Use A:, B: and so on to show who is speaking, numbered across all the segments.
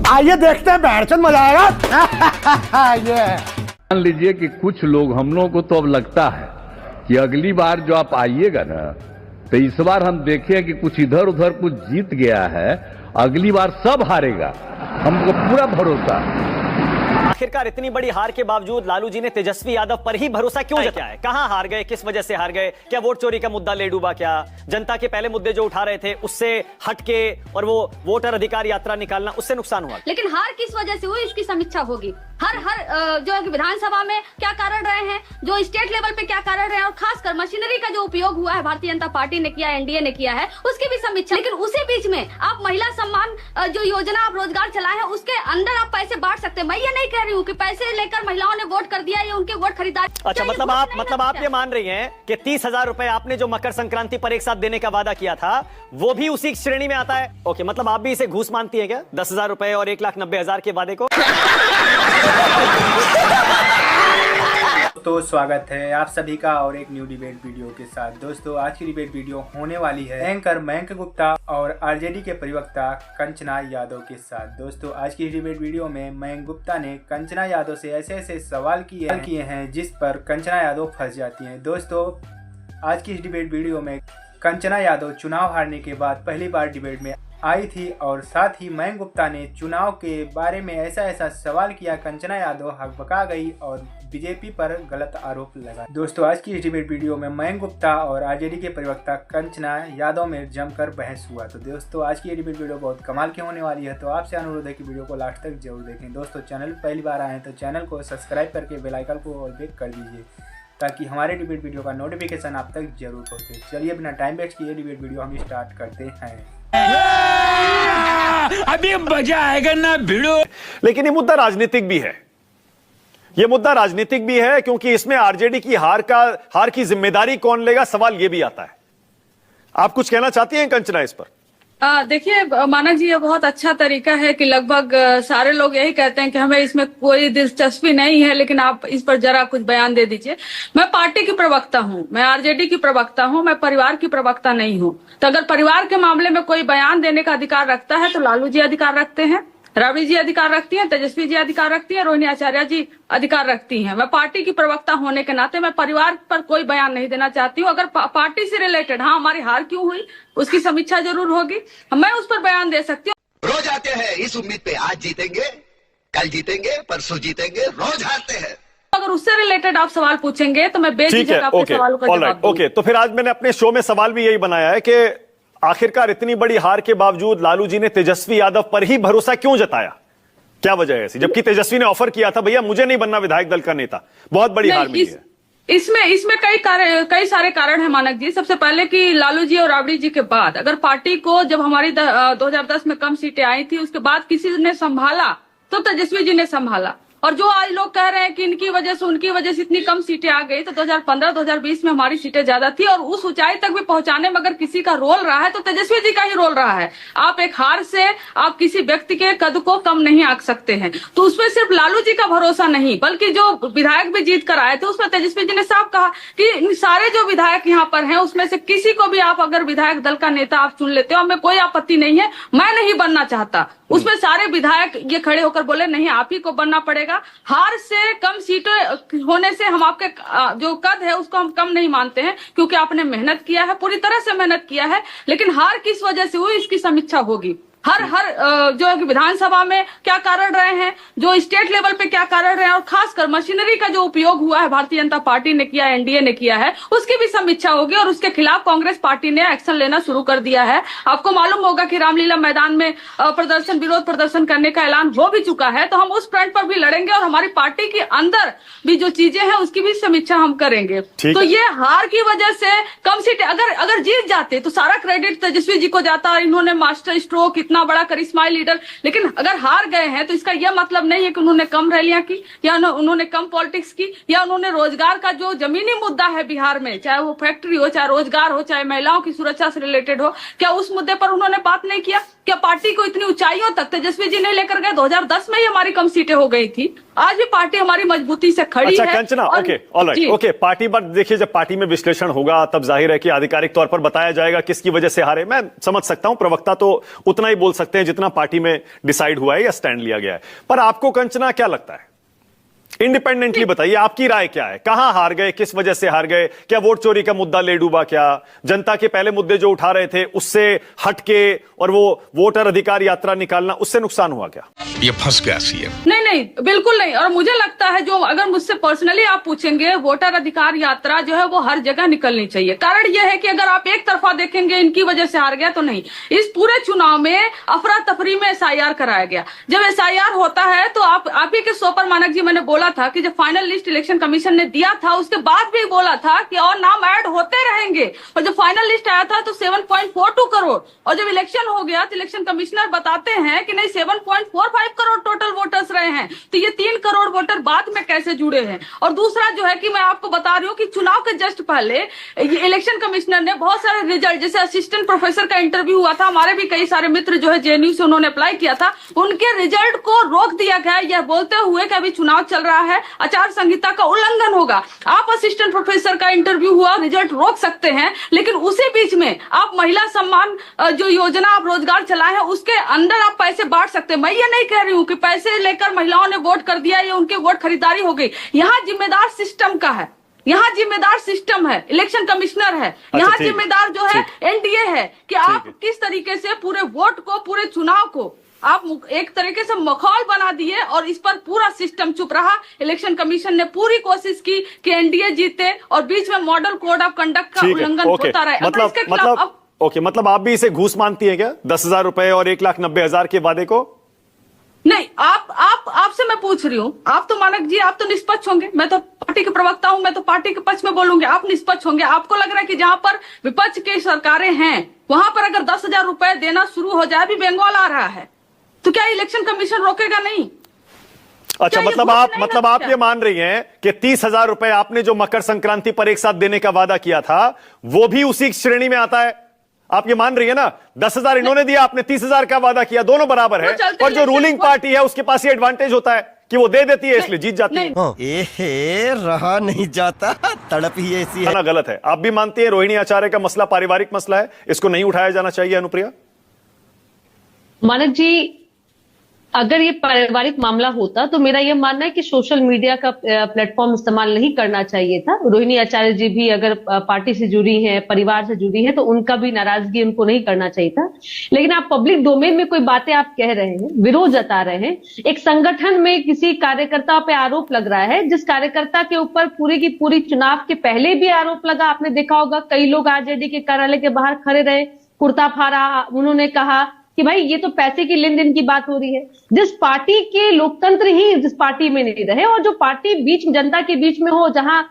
A: आइए देखते हैं, बैठचंद मजा आएगा। ये
B: मान लीजिए कि कुछ लोग, हम लोगों को तो अब लगता है कि अगली बार जो आप आइएगा ना, तो इस बार हम देखें कि कुछ इधर उधर कुछ जीत गया है, अगली बार सब हारेगा, हमको पूरा भरोसा है।
C: आखिरकार इतनी बड़ी हार के बावजूद लालू जी ने तेजस्वी यादव पर ही भरोसा क्यों जताया है? कहां हार गए, किस वजह से हार गए? क्या वोट चोरी का मुद्दा ले डूबा? क्या जनता के पहले मुद्दे जो उठा रहे थे उससे हटके और वो वोटर अधिकार यात्रा निकालना, उससे नुकसान हुआ?
D: लेकिन हार किस वजह से हुई, इसकी समीक्षा होगी। हर जो है विधानसभा में क्या कारण रहे हैं, जो स्टेट लेवल पे क्या कारण रहे हैं, और खासकर मशीनरी का जो उपयोग हुआ है भारतीय जनता पार्टी ने किया, एनडीए ने किया है, उसकी भी समीक्षा। लेकिन उसी बीच में आप महिला सम्मान जो योजना आप रोजगार चलाए हैं, उसके अंदर आप पैसे बांट सकते हैं। मैं ये नहीं कह रही हूँ कि पैसे लेकर महिलाओं ने वोट कर दिया, ये उनके वोट खरीदार।
C: अच्छा, मतलब आप ये मान रही हैं कि 30,000 रुपए आपने जो मकर संक्रांति पर एक साथ देने का वादा किया था, वो भी उसी श्रेणी में आता है? ओके, मतलब आप भी इसे घूस मानती है क्या, 10,000 रुपए और 1,90,000 के वादे को?
E: तो स्वागत है आप सभी का और एक न्यू डिबेट वीडियो के साथ। दोस्तों, आज की डिबेट वीडियो होने वाली है एंकर मयंक गुप्ता और आरजेडी के प्रवक्ता कंचना यादव के साथ। दोस्तों, आज की डिबेट वीडियो में मयंक गुप्ता ने कंचना यादव से ऐसे ऐसे सवाल किए हैं जिस पर कंचना यादव फंस जाती हैं। दोस्तों, आज की इस डिबेट वीडियो में कंचना यादव चुनाव हारने के बाद पहली बार डिबेट में आई थी और साथ ही मयंक गुप्ता ने चुनाव के बारे में ऐसा ऐसा सवाल किया, कंचना यादव हकबका गई और बीजेपी पर गलत आरोप लगा। दोस्तों, आज की इस डिबेट वीडियो में मयंक गुप्ता और आरजेडी के प्रवक्ता कंचना यादव में जमकर बहस हुआ। तो दोस्तों, आज की ये डिबेट वीडियो बहुत कमाल की होने वाली है, तो आपसे अनुरोध है कि वीडियो को लास्ट तक जरूर देखें। दोस्तों, चैनल पहली बार आए हैं तो चैनल को सब्सक्राइब करके बेल आइकन को ऑल पे कर दीजिए ताकि हमारे डिबेट वीडियो का नोटिफिकेशन आप तक जरूर पहुंचे। चलिए बिना टाइम वेस्ट किए डिबेट वीडियो हम स्टार्ट करते हैं।
F: अभी मजा आएगा ना भिड़ो।
C: लेकिन ये मुद्दा राजनीतिक भी है, ये मुद्दा राजनीतिक भी है, क्योंकि इसमें आरजेडी की हार की जिम्मेदारी कौन लेगा, सवाल ये भी आता है। आप कुछ कहना चाहती हैं कंचना इस पर?
G: देखिए मानक जी, ये बहुत अच्छा तरीका है कि लगभग सारे लोग यही कहते हैं कि हमें इसमें कोई दिलचस्पी नहीं है, लेकिन आप इस पर जरा कुछ बयान दे दीजिए। मैं पार्टी की प्रवक्ता हूँ, मैं आरजेडी की प्रवक्ता हूँ, मैं परिवार की प्रवक्ता नहीं हूँ। तो अगर परिवार के मामले में कोई बयान देने का अधिकार रखता है तो लालू जी अधिकार रखते हैं, राबड़ी जी अधिकार रखती हैं, तेजस्वी जी अधिकार रखती हैं, रोहिणी आचार्य जी अधिकार रखती हैं। मैं पार्टी की प्रवक्ता होने के नाते मैं परिवार पर कोई बयान नहीं देना चाहती हूँ। अगर पार्टी से रिलेटेड हमारी हार क्यों हुई उसकी समीक्षा जरूर होगी, मैं उस पर बयान दे सकती हूँ।
H: रोज आते हैं इस उम्मीद पे, आज जीतेंगे, कल जीतेंगे, परसों जीतेंगे, रोज हारते हैं।
G: अगर उससे रिलेटेड आप सवाल पूछेंगे तो मैं बेझिझक आपके सवालों का जवाब दूंगी।
C: ओके, तो फिर आज मैंने अपने शो में सवाल भी यही बनाया है कि आखिरकार इतनी बड़ी हार के बावजूद लालू जी ने तेजस्वी यादव पर ही भरोसा क्यों जताया? क्या वजह है ऐसी, जबकि तेजस्वी ने ऑफर किया था, भैया मुझे नहीं बनना विधायक दल का नेता, बहुत बड़ी हार मिली है।
G: इसमें कई सारे कारण है मानक जी। सबसे पहले कि लालू जी और राबड़ी जी के बाद अगर पार्टी को जब हमारी 2010 में कम सीटें आई थी उसके बाद किसी ने संभाला तो तेजस्वी जी ने संभाला। और जो आज लोग कह रहे हैं कि इनकी वजह से उनकी वजह से इतनी कम सीटें आ गई, तो 2015-2020 में हमारी सीटें ज्यादा थी और उस ऊंचाई तक भी पहुंचाने में अगर किसी का रोल रहा है तो तेजस्वी जी का ही रोल रहा है। आप एक हार से आप किसी व्यक्ति के कद को कम नहीं आंक सकते हैं। तो उसमें सिर्फ लालू जी का भरोसा नहीं, बल्कि जो विधायक भी जीत कर आए थे उसमें तेजस्वी जी ने साफ कहा कि सारे जो विधायक यहाँ पर हैं उसमें से किसी को भी आप अगर विधायक दल का नेता आप चुन लेते हो, हमें कोई आपत्ति नहीं है, मैं नहीं बनना चाहता। उसमें सारे विधायक ये खड़े होकर बोले नहीं, आप ही को बनना पड़ेगा। हार से कम सीटें होने से हम आपके जो कद है उसको हम कम नहीं मानते हैं, क्योंकि आपने मेहनत किया है, पूरी तरह से मेहनत किया है। लेकिन हार किस वजह से हुई इसकी समीक्षा होगी। हर जो है कि विधानसभा में क्या कारण रहे हैं, जो स्टेट लेवल पे क्या कारण रहे हैं, और खासकर मशीनरी का जो उपयोग हुआ है भारतीय जनता पार्टी ने किया, एनडीए ने किया है, उसकी भी समीक्षा होगी। और उसके खिलाफ कांग्रेस पार्टी ने एक्शन लेना शुरू कर दिया है। आपको मालूम होगा कि रामलीला मैदान में विरोध प्रदर्शन करने का ऐलान हो भी चुका है। तो हम उस फ्रंट पर भी लड़ेंगे और हमारी पार्टी के अंदर भी जो चीजें हैं उसकी भी समीक्षा हम करेंगे। तो ये हार की वजह से कम सीटें अगर जीत जाते तो सारा क्रेडिट तेजस्वी जी को जाता, इन्होंने मास्टर स्ट्रोक, इतना बड़ा करिश्माई लीडर। लेकिन अगर हार गए हैं तो इसका यह मतलब नहीं है कि उन्होंने कम रैलियां की या उन्होंने कम पॉलिटिक्स की या उन्होंने रोजगार का जो जमीनी मुद्दा है बिहार में, चाहे वो फैक्ट्री हो, चाहे रोजगार हो, चाहे महिलाओं की सुरक्षा से रिलेटेड हो, क्या उस मुद्दे पर उन्होंने बात नहीं किया? क्या पार्टी को इतनी ऊंचाइयों तक तेजस्वी जी ने लेकर गए? 2010 में ही हमारी कम सीटें हो गई थी, आज भी पार्टी हमारी मजबूती से खड़ी है।
I: Kanchana, okay, alright, okay, party पर देखिए, जब पार्टी में विश्लेषण होगा तब जाहिर है कि आधिकारिक तौर पर बताया जाएगा किसकी वजह से हारे। मैं समझ सकता हूं, प्रवक्ता तो उतना ही बोल सकते हैं जितना पार्टी में डिसाइड हुआ है या स्टैंड लिया गया है। पर आपको कंचना क्या लगता है, इंडिपेंडेंटली बताइए, आपकी राय क्या है? कहां हार गए, किस वजह से हार गए? क्या वोट चोरी का मुद्दा ले डूबा? क्या जनता के पहले मुद्दे जो उठा रहे थे उससे हटके और वो वोटर अधिकार यात्रा निकालना, उससे नुकसान हुआ क्या?
F: ये फंस गया सीएम।
G: नहीं, बिल्कुल नहीं। और मुझे लगता है, जो अगर मुझसे पर्सनली आप पूछेंगे, वोटर अधिकार यात्रा जो है वो हर जगह निकलनी चाहिए। कारण यह है कि अगर आप एक तरफा देखेंगे इनकी वजह से हार गया, तो नहीं। इस पूरे चुनाव में अफरा तफरी में SIR कराया गया। जब SIR होता है तो आप ही के शो पर मानक जी मैंने बोला था कि जब फाइनल लिस्ट इलेक्शन कमीशन ने दिया था, उसके बाद भी बोला था कि और नाम ऐड होते रहेंगे। और जब फाइनल लिस्ट आया था तो 7.42 करोड़, और जब इलेक्शन हो गया तो इलेक्शन कमिश्नर बताते हैं कि नहीं, 7.45 करोड़ टोटल वोटर्स रहे हैं। तो ये 3 करोड़ वोटर बाद में कैसे जुड़े हैं? और दूसरा जो है कि मैं आपको बता रही हूँ कि चुनाव के जस्ट पहले इलेक्शन कमिश्नर ने बहुत सारे रिजल्ट, जैसे असिस्टेंट प्रोफेसर का इंटरव्यू हुआ था, हमारे भी कई सारे मित्र जो है JNU से उन्होंने अप्लाई किया था, उनके रिजल्ट को रोक दिया गया, यह बोलते हुए कि अभी चुनाव चल रहा है, आचार संहिता का उल्लंघन होगा। आप असिस्टेंट प्रोफेसर का इंटरव्यू हुआ, रिजल्ट रोक सकते हैं, लेकिन उसी बीच में आप महिला सम्मान जो योजना आप रोजगार चलाए हैं उसके अंदर आप पैसे बांट सकते हैं। मैं ये नहीं कह रही हूं कि पैसे लेकर महिलाओं ने वोट कर दिया या उनके वोट खरीदारी हो गई। यहाँ जिम्मेदार सिस्टम का है, यहाँ जिम्मेदार सिस्टम है, इलेक्शन कमिश्नर है, यहाँ जिम्मेदार जो है NDA है कि आप किस तरीके से पूरे वोट को, पूरे चुनाव को आप एक तरीके से मखौल बना दिए, और इस पर पूरा सिस्टम चुप रहा। इलेक्शन कमीशन ने पूरी कोशिश की कि NDA जीते, और बीच में मॉडल कोड ऑफ कंडक्ट का उल्लंघन होता रहा।
I: मतलब आप भी इसे घूस मानती है क्या, 10,000 रुपए और 1,90,000 के वादे को?
G: नहीं, आपसे मैं पूछ रही हूँ, आप तो मानक जी, आप तो निष्पक्ष होंगे, मैं तो पार्टी के प्रवक्ता हूं, मैं तो पार्टी के पक्ष में बोलूंगी, आप निष्पक्ष होंगे। आपको लग रहा है कि जहां पर विपक्ष की सरकारें हैं वहां पर अगर 10,000 रुपए देना शुरू हो जाए, भी बंगाल आ रहा है, तो क्या इलेक्शन कमीशन रोकेगा नहीं?
I: अच्छा, मतलब आप ये मान रही हैं कि 30,000 रुपए आपने जो मकर संक्रांति पर एक साथ देने का वादा किया था वो भी उसी श्रेणी में आता है? आप ये मान रही है ना, 10,000 इन्होंने दिया, आपने 30,000 का वादा किया, दोनों बराबर है। और जो रूलिंग पार्टी है उसके पास ये एडवांटेज होता है कि वो दे देती है, इसलिए जीत जाती है।
A: रहा नहीं जाता, तड़प ही ऐसी है।
I: गलत है। आप भी मानती है रोहिणी आचार्य का मसला पारिवारिक मसला है, इसको नहीं उठाया जाना चाहिए? अनुप्रिया
J: मानक जी, अगर ये पारिवारिक मामला होता तो मेरा ये मानना है कि सोशल मीडिया का प्लेटफॉर्म इस्तेमाल नहीं करना चाहिए था। रोहिणी आचार्य जी भी अगर पार्टी से जुड़ी हैं, परिवार से जुड़ी हैं, तो उनका भी नाराजगी उनको नहीं करना चाहिए था। लेकिन आप पब्लिक डोमेन में कोई बातें आप कह रहे हैं, विरोध जता रहे हैं, एक संगठन में किसी कार्यकर्ता पे आरोप लग रहा है, जिस कार्यकर्ता के ऊपर पूरी की पूरी चुनाव के पहले भी आरोप लगा। आपने देखा होगा कई लोग RJD के कार्यालय के बाहर खड़े रहे, कुर्ता फाड़ा, उन्होंने कहा कि भाई ये तो पैसे की लेन देन की बात हो रही है। जिस पार्टी के लोकतंत्र ही जिस पार्टी में नहीं रहे, और जो पार्टी बीच जनता के बीच में हो, जहां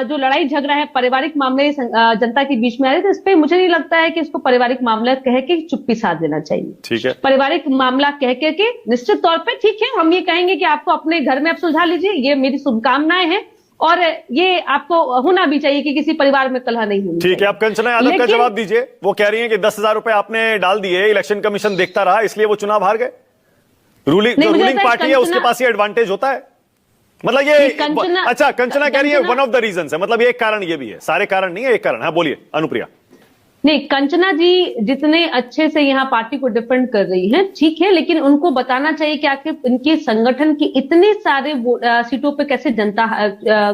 J: जो लड़ाई झगड़ा है, पारिवारिक मामले जनता के बीच में आ रहे, तो इस पे मुझे नहीं लगता है कि इसको पारिवारिक मामला कह के चुप्पी साध देना चाहिए।
I: ठीक है,
J: पारिवारिक मामला कह के निश्चित तौर पे ठीक है, हम ये कहेंगे कि आपको अपने घर में आप सुलझा लीजिए, ये मेरी शुभकामनाएं हैं, और ये आपको होना भी चाहिए कि किसी परिवार में कलह नहीं होनी।
I: ठीक है, आप कंचना यादव का जवाब दीजिए। वो कह रही हैं कि 10,000 रुपए आपने डाल दिए, इलेक्शन कमीशन देखता रहा, इसलिए वो चुनाव हार गए। रूलिंग पार्टी है उसके पास ये एडवांटेज होता है, मतलब ये अच्छा, कंचना कह रही है वन ऑफ द रीजंस है, मतलब ये एक कारण ये भी है, सारे कारण नहीं है, एक कारण है। बोलिए अनुप्रिया।
J: नहीं, कंचना जी जितने अच्छे से यहाँ पार्टी को डिफेंड कर रही हैं, ठीक है, लेकिन उनको बताना चाहिए कि आखिर इनके संगठन की इतने सारे सीटों पे कैसे जनता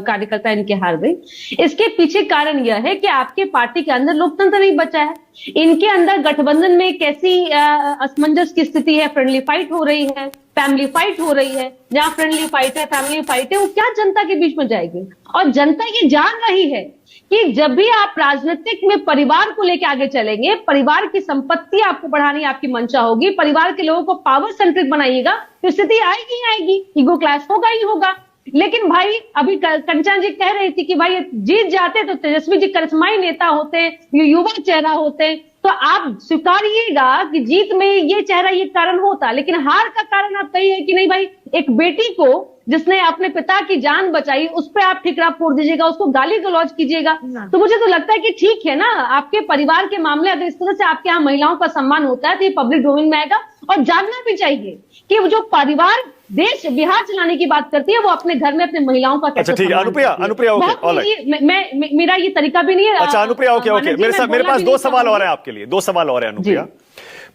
J: कार्यकर्ता इनके हार गई। इसके पीछे कारण यह है कि आपके पार्टी के अंदर लोकतंत्र नहीं बचा है। इनके अंदर गठबंधन में कैसी असमंजस की स्थिति है, फ्रेंडली फाइट हो रही है, फैमिली फाइट हो रही है। जहां फ्रेंडली फाइट है, फैमिली फाइट है, वो क्या जनता के बीच में जाएगी? और जनता ये जान रही है कि जब भी आप राजनीतिक में परिवार को लेकर आगे चलेंगे, परिवार की संपत्ति आपको बढ़ानी आपकी मंशा होगी, परिवार के लोगों को पावर सेंट्रिक बनाइएगा, तो स्थिति आएगी ही आएगी, ईगो क्लैश होगा ही होगा। लेकिन भाई अभी कंचना जी कह रही थी कि भाई जीत जाते तो तेजस्वी जी करिश्माई नेता होते, ये युवा चेहरा होते, तो आप स्वीकारिएगा कि जीत में ये चेहरा ये कारण होता, लेकिन हार का कारण आप कहिए कि नहीं भाई, एक बेटी को जिसने अपने पिता की जान बचाई, उस पर आप ठिकरा फोड़ दीजिएगा, उसको गाली गलौज कीजिएगा। तो मुझे तो लगता है कि ठीक है ना, आपके परिवार के मामले अगर इस तरह से आपके यहाँ महिलाओं का सम्मान होता है तो ये पब्लिक डोमेन में आएगा। और जानना भी चाहिए कि जो परिवार देश बिहार चलाने की बात करती है वो अपने घर में अपने महिलाओं का कैसे।
I: अच्छा ठीक है अनुप्रिया ओके ऑलराइट,
J: मैं मेरा ये तरीका भी नहीं है।
I: अच्छा अनुप्रिया ओके मेरे पास 2 सवाल और है आपके लिए, 2 सवाल और है अनुप्रिया।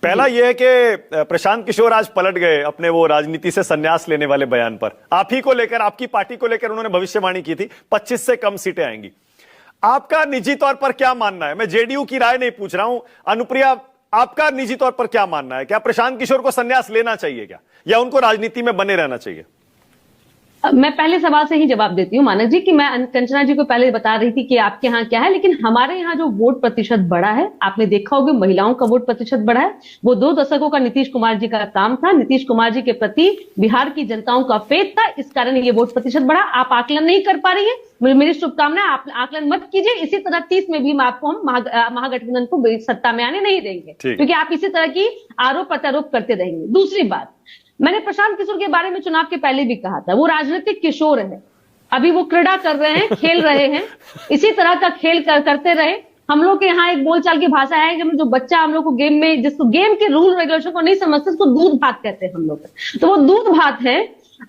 I: पहला यह है कि प्रशांत किशोर आज पलट गए अपने वो राजनीति से संन्यास लेने वाले बयान पर। आप ही को लेकर, आपकी पार्टी को लेकर उन्होंने भविष्यवाणी की थी 25 से कम सीटें आएंगी। आपका निजी तौर पर क्या मानना है? मैं जेडीयू की राय नहीं पूछ रहा हूं, अनुप्रिया आपका निजी तौर पर क्या मानना है? क्या प्रशांत किशोर को संन्यास लेना चाहिए क्या, या उनको राजनीति में बने रहना चाहिए?
J: मैं पहले सवाल से ही जवाब देती हूँ मानक जी कि मैं कंचना जी को पहले बता रही थी कि आपके यहाँ क्या है, लेकिन हमारे यहाँ जो वोट प्रतिशत बढ़ा है, आपने देखा होगा महिलाओं का वोट प्रतिशत बढ़ा है। वो 2 दशकों का नीतीश कुमार जी का काम था, नीतीश कुमार जी के प्रति बिहार की जनताओं का फेथ था, इस कारण ये वोट प्रतिशत बढ़ा। आप आकलन नहीं कर पा रही है, मेरी शुभकामनाएं, आप आकलन मत कीजिए। इसी तरह 30 में भी आपको हम महागठबंधन को सत्ता में आने नहीं देंगे, क्योंकि आप इसी तरह की आरोप प्रत्यारोप करते रहेंगे। दूसरी बात, मैंने प्रशांत किशोर के बारे में चुनाव के पहले भी कहा था, वो राजनीतिक किशोर है, अभी वो क्रीड़ा कर रहे हैं, खेल रहे हैं, इसी तरह का खेल करते रहे। हम लोग के यहाँ एक बोलचाल की भाषा है कि जो बच्चा हम लोग को गेम में, जिसको गेम के रूल रेगुलेशन को नहीं समझते, उसको दूध भात कहते हैं हम लोग, तो वो दूध भात है।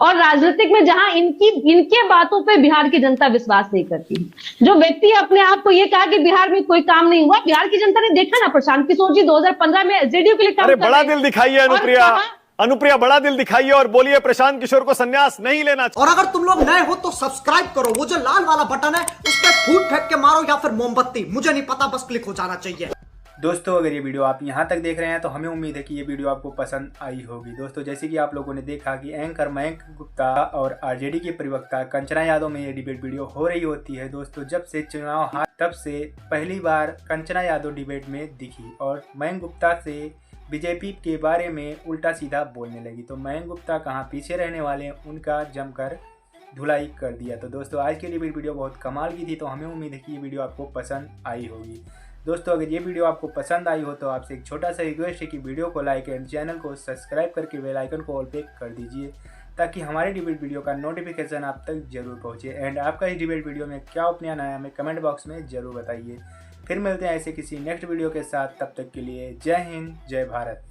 J: और राजनीतिक में जहां इनके बातों पे बिहार की जनता विश्वास नहीं करती है। जो व्यक्ति अपने आप को ये कहा कि बिहार में कोई काम नहीं हुआ, बिहार की जनता ने देखा ना, प्रशांत किशोर जी 2015 में जेडीयू के लिए काम कर रहे हैं।
I: बड़ा दिल दिखाइए अनुप्रिया, बड़ा दिल दिखाइए और बोलिए प्रशांत किशोर को संन्यास नहीं लेना चाहिए।
A: और अगर तुम लोग नए हो तो सब्सक्राइब करो, वो जो लाल वाला बटन है उस पर फूट फेंक के मारो या फिर मोमबत्ती, मुझे नहीं पता, बस क्लिक हो जाना चाहिए।
E: दोस्तों अगर ये वीडियो आप यहाँ तक देख रहे हैं तो हमें उम्मीद है कि ये वीडियो आपको पसंद आई होगी। दोस्तों जैसे कि आप लोगों ने देखा कि एंकर मयंक गुप्ता और आरजेडी के प्रवक्ता कंचना यादव में ये डिबेट वीडियो हो रही होती है। दोस्तों जब से चुनाव हार तब से पहली बार कंचना यादव डिबेट में दिखी और मयंक गुप्ता से बीजेपी के बारे में उल्टा सीधा बोलने लगी। तो मयंक गुप्ता कहाँ पीछे रहने वाले हैं, उनका जमकर धुलाई कर दिया। तो दोस्तों आज के लिए वीडियो बहुत कमाल की थी, तो हमें उम्मीद है कि ये वीडियो आपको पसंद आई होगी। दोस्तों अगर ये वीडियो आपको पसंद आई हो तो आपसे एक छोटा सा रिक्वेस्ट है कि वीडियो को लाइक एंड चैनल को सब्सक्राइब करके बेल आइकन को ऑल पे कर दीजिए, ताकि हमारे डिबेट वीडियो का नोटिफिकेशन आप तक जरूर पहुँचे। एंड आपका इस डिबेट वीडियो में क्या ओपिनियन आया हमें कमेंट बॉक्स में जरूर बताइए। फिर मिलते हैं ऐसे किसी नेक्स्ट वीडियो के साथ, तब तक के लिए जय हिंद जय भारत।